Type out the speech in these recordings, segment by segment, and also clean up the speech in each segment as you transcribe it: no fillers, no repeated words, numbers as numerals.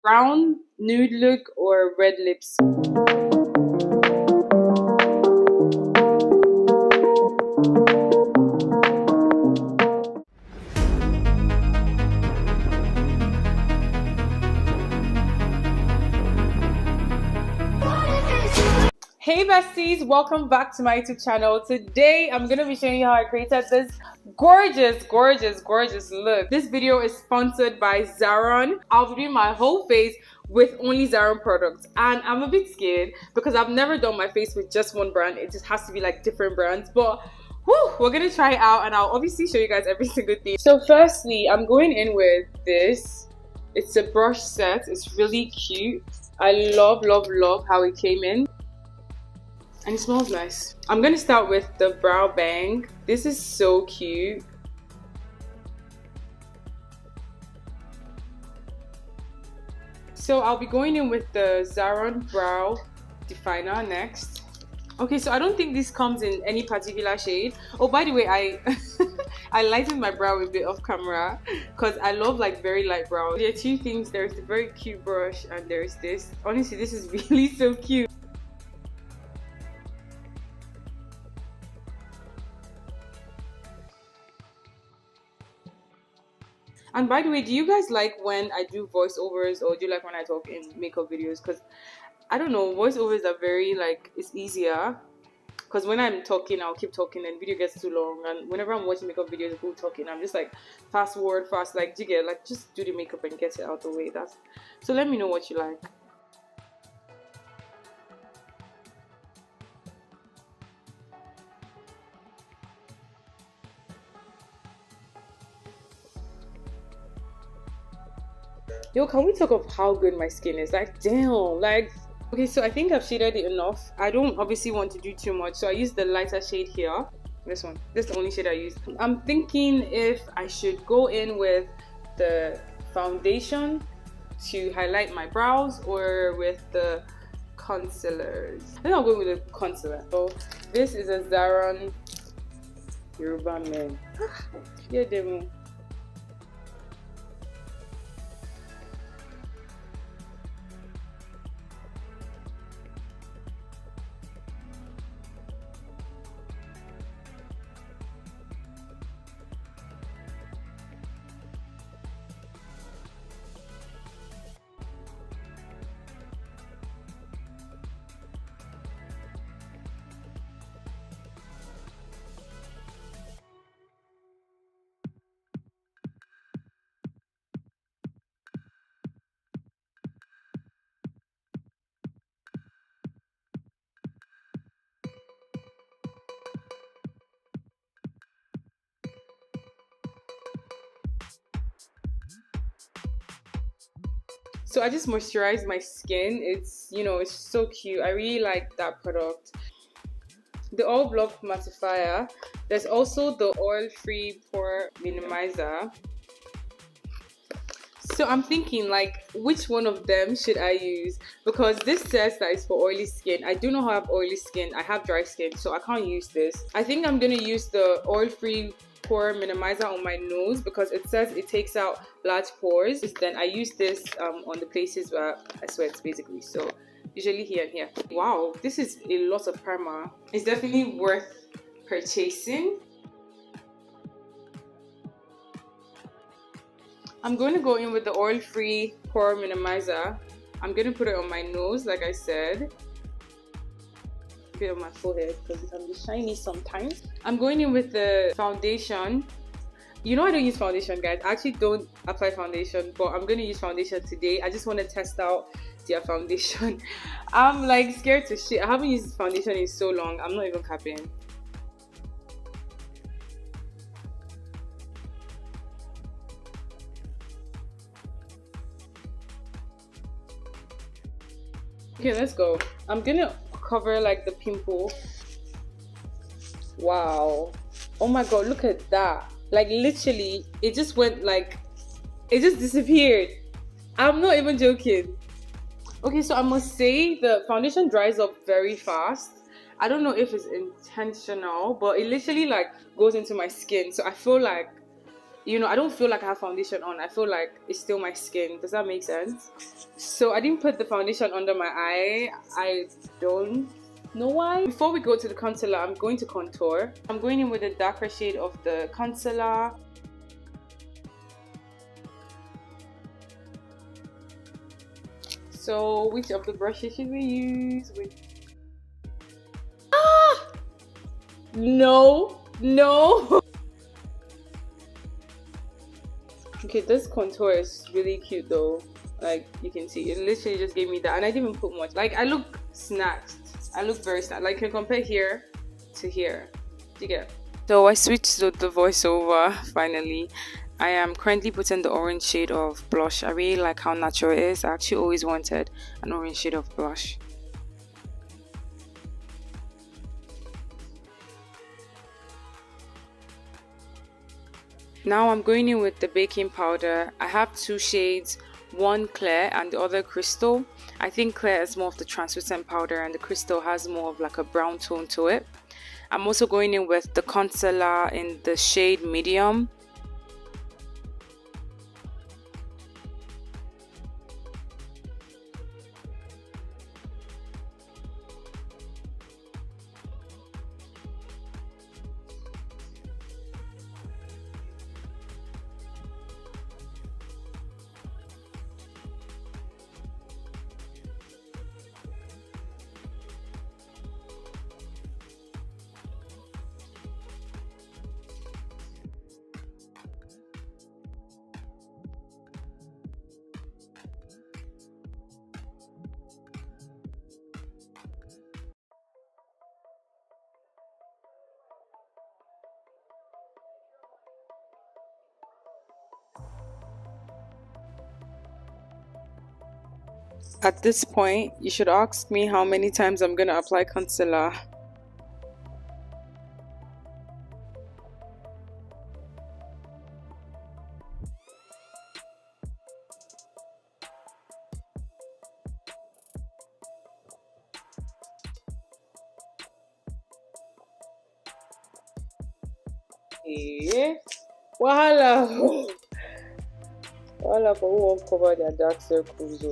Brown, nude look, or red lips? Hey besties, welcome back to my YouTube channel. Today I'm gonna be showing you how I created this gorgeous look. This video is sponsored by Zaron. I'll be doing my whole face with only Zaron products, and I'm a bit scared because I've never done my face with just one brand. It just has to be like different brands, but whew, we're gonna try it out and I'll obviously show you guys every single thing. So firstly, I'm going in with this. It's a brush set. It's really cute. I love how it came in. And it smells nice. I'm gonna start with the brow bang. This is so cute. So I'll be going in with the Zaron brow definer next. Okay, so I don't think this comes in any particular shade. Oh, by the way, I I lightened my brow a bit off camera because I love like very light brows. There are two things. There's the very cute brush and there's this. Honestly, this is really so cute. And by the way, do you guys like when I do voiceovers, or do you like when I talk in makeup videos? Because I don't know, voiceovers are very like, it's easier. Because when I'm talking, I'll keep talking and video gets too long. And whenever I'm watching makeup videos of people talking, I'm just like fast forward, fast, like, do you get, like, just do the makeup and get it out the way. That's so let me know what you like. Yo, can we talk of how good my skin is? Like, damn, like, okay, so I think I've shaded it enough. I don't obviously want to do too much, so I use the lighter shade here. This one, this is the only shade I use. I'm thinking if I should go in with the foundation to highlight my brows or with the concealers. I think I'll go with the concealer. So this is a Zaron Yoruba Men. Yeah, demo. So I just moisturized my skin. It's, you know, it's so cute. I really like that product. The All Block Mattifier. There's also the oil-free pore minimizer. So I'm thinking, like, which one of them should I use? Because this says that it's for oily skin. I do not have oily skin. I have dry skin, so I can't use this. I think I'm gonna use the oil-free pore minimizer on my nose because it says it takes out large pores. Then I use this on the places where I sweat, basically. So usually here and here. Wow, this is a lot of primer. It's definitely worth purchasing. I'm going to go in with the oil-free pore minimizer. I'm going to put it on my nose, like I said. A bit on my forehead because it can be shiny sometimes. I'm going in with the foundation. You know I don't use foundation, guys. I actually don't apply foundation, but I'm going to use foundation today. I just want to test out their foundation. I'm like scared to shit. I haven't used foundation in so long. I'm not even capping. Okay, let's go. I'm gonna cover like the pimple. Wow. Oh my god, look at that. Like literally, it just went like, it just disappeared. I'm not even joking. Okay, so I must say the foundation dries up very fast. I don't know if it's intentional, but it literally like goes into my skin. So I feel like you know, I don't feel like I have foundation on. I feel like it's still my skin. Does that make sense? So I didn't put the foundation under my eye. I don't know why. Before we go to the concealer, I'm going to contour. I'm going in with a darker shade of the concealer. So which of the brushes should we use? No. Okay, this contour is really cute though. Like you can see, it literally just gave me that, and I didn't even put much. Like I look snatched. I look very snatched. Like you can compare here to here. Do you get? So I switched to the voiceover finally. I am currently putting the orange shade of blush. I really like how natural it is. I actually always wanted an orange shade of blush. Now I'm going in with the baking powder. I have two shades, one clear and the other crystal. I think clear is more of the translucent powder and the crystal has more of like a brown tone to it. I'm also going in with the concealer in the shade medium. At this point, you should ask me how many times I'm gonna apply concealer. Yeah. Wahala. Wahala for who won't cover their dark circles.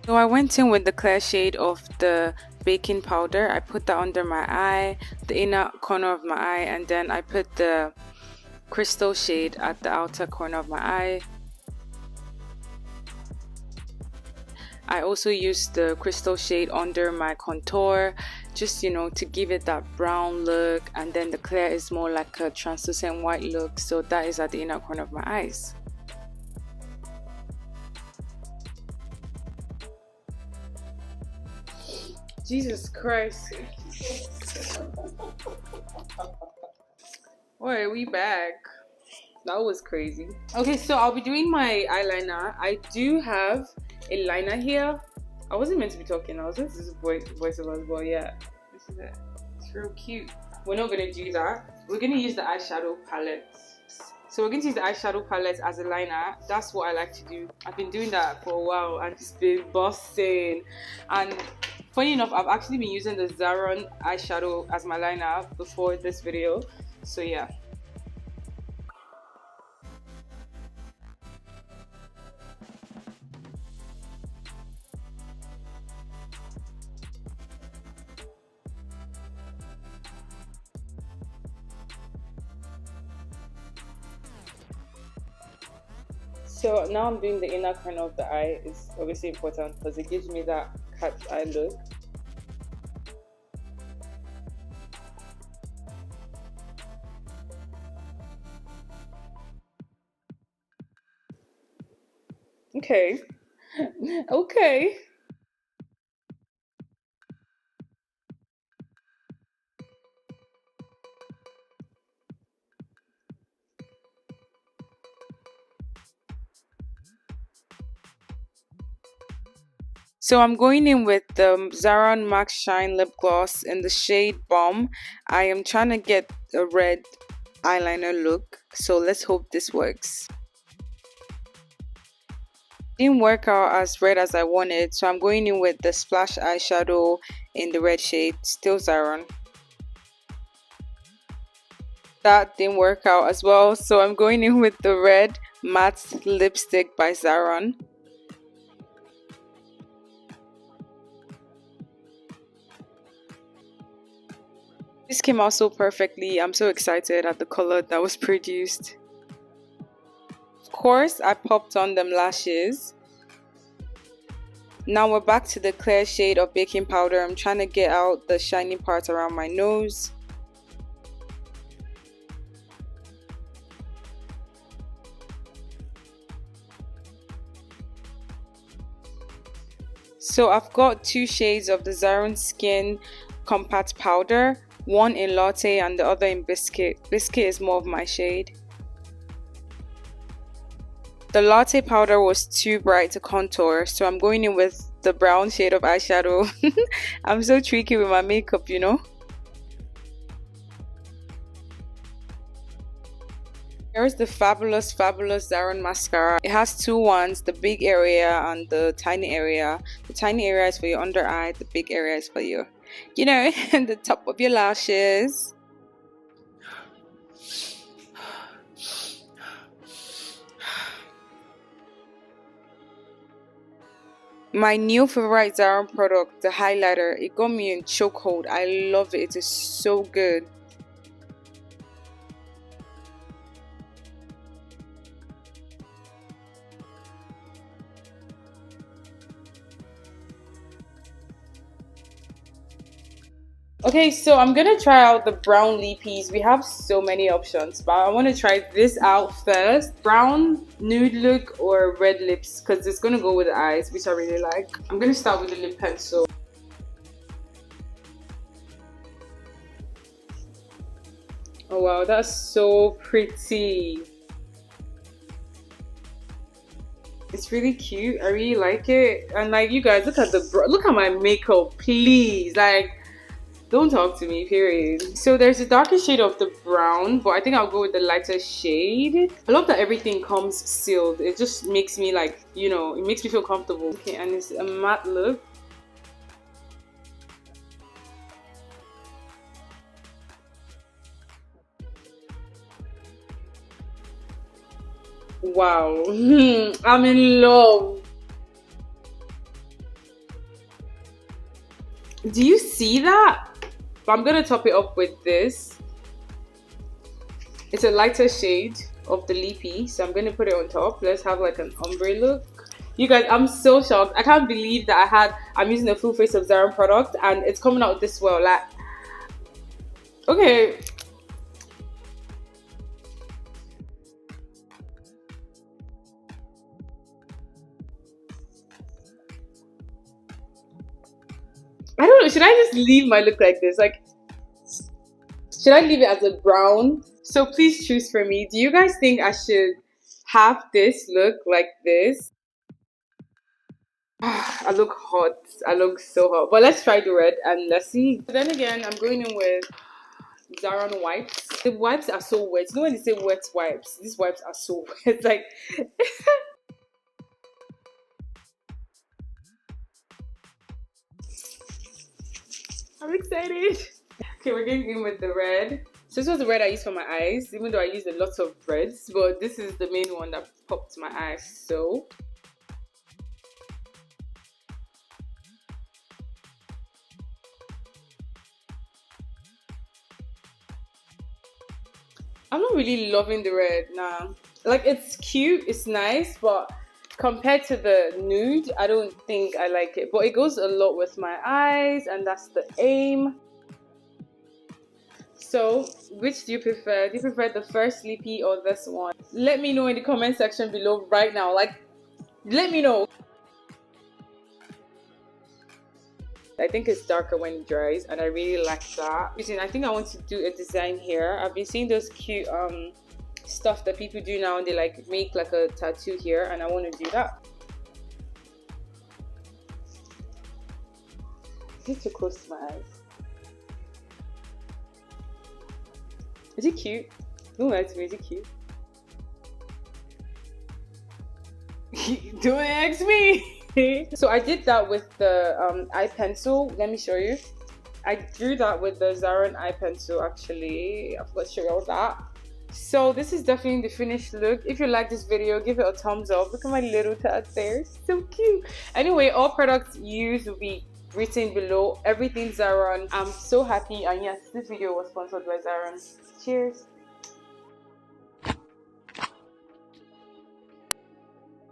So I went in with the clear shade of the baking powder. I put that under my eye, the inner corner of my eye, and then I put the crystal shade at the outer corner of my eye. I also used the crystal shade under my contour, just, you know, to give it that brown look, and then the clear is more like a translucent white look, so that is at the inner corner of my eyes. Jesus Christ. Alright, we back. That was crazy. Okay, so I'll be doing my eyeliner. I do have a liner here. I wasn't meant to be talking. I was meant to just voice of us, but yeah, this is it. It's real cute. We're not gonna do that. We're gonna use the eyeshadow palette. So we're going to use the eyeshadow palette as a liner. That's what I like to do. I've been doing that for a while and it's been busting. And funny enough, I've actually been using the Zaron eyeshadow as my liner before this video. So yeah. So now I'm doing the inner corner of the eye. It's obviously important because it gives me that cat's eye look. Okay. Okay. So I'm going in with the Zaron Max Shine Lip Gloss in the shade Bomb. I am trying to get a red eyeliner look, so let's hope this works. Didn't work out as red as I wanted, so I'm going in with the Splash eyeshadow in the red shade, still Zaron. that didn't work out as well, so I'm going in with the red matte lipstick by Zaron. This came out so perfectly. I'm so excited at the color that was produced. Of course, I popped on them lashes. Now we're back to the clear shade of baking powder. I'm trying to get out the shiny parts around my nose. So I've got two shades of the Zaron Skin Compact Powder, one in Latte and the other in Biscuit. Biscuit is more of my shade. The Latte powder was too bright to contour, so I'm going in with the brown shade of eyeshadow. I'm so tricky with my makeup, you know. Here's the fabulous Zaron mascara. It has two ones, the big area and the tiny area. The tiny area is for your under eye, the big area is for your, you know, the top of your lashes. My new favorite Zaron product, the highlighter, it got me in chokehold. I love it. It is so good. Okay, so I'm gonna try out the brown lippies. We have so many options, but I want to try this out first. Brown nude look or red lips, because it's gonna go with the eyes, which I really like. I'm gonna start with the lip pencil. Oh wow, that's so pretty. It's really cute. I really like it. And like, you guys, look at my makeup, please. Like, don't talk to me, period. So there's a darker shade of the brown, but I think I'll go with the lighter shade. I love that everything comes sealed. It just makes me like, you know, it makes me feel comfortable. Okay, and it's a matte look. Wow, I'm in love. Do you see that? But I'm gonna top it up with this. It's a lighter shade of the lippy, so I'm gonna put it on top. Let's have like an ombre look. You guys, I'm so shocked. I can't believe that I'm using a full face of Zaron product and it's coming out this well. Like, okay. I don't know, should I just leave my look like this? Like, should I leave it as a brown? So please choose for me. Do you guys think I should have this look like this? I look hot. I look so hot. But let's try the red and let's see. But then again, I'm going in with Zaron wipes. The wipes are so wet. You know when they say wet wipes? These wipes are so wet. Like... I'm excited. Okay, we're going in with the red. So this was the red I used for my eyes, even though I used a lot of reds, but this is the main one that popped my eyes. So I'm not really loving the red now. Like, it's cute, it's nice, but compared to the nude, I don't think I like it. But it goes a lot with my eyes, and that's the aim. So, which do you prefer? Do you prefer the first lippy or this one? Let me know in the comment section below right now. Like, let me know. I think it's darker when it dries, and I really like that. I think I want to do a design here. I've been seeing those cute stuff that people do now, and they like make like a tattoo here, and I want to do that. It's too close to my eyes. Is it cute? Don't lie to me, is it cute? Don't ask me. So I did that with the eye pencil. Let me show you. I drew that with the Zaron eye pencil actually. I forgot to show you all that. So this is definitely the finished look. If you like this video, give it a thumbs up. Look at my little tat there, so cute. Anyway, all products used will be written below. Everything Zaron. I'm so happy, and yes, this video was sponsored by Zaron. Cheers.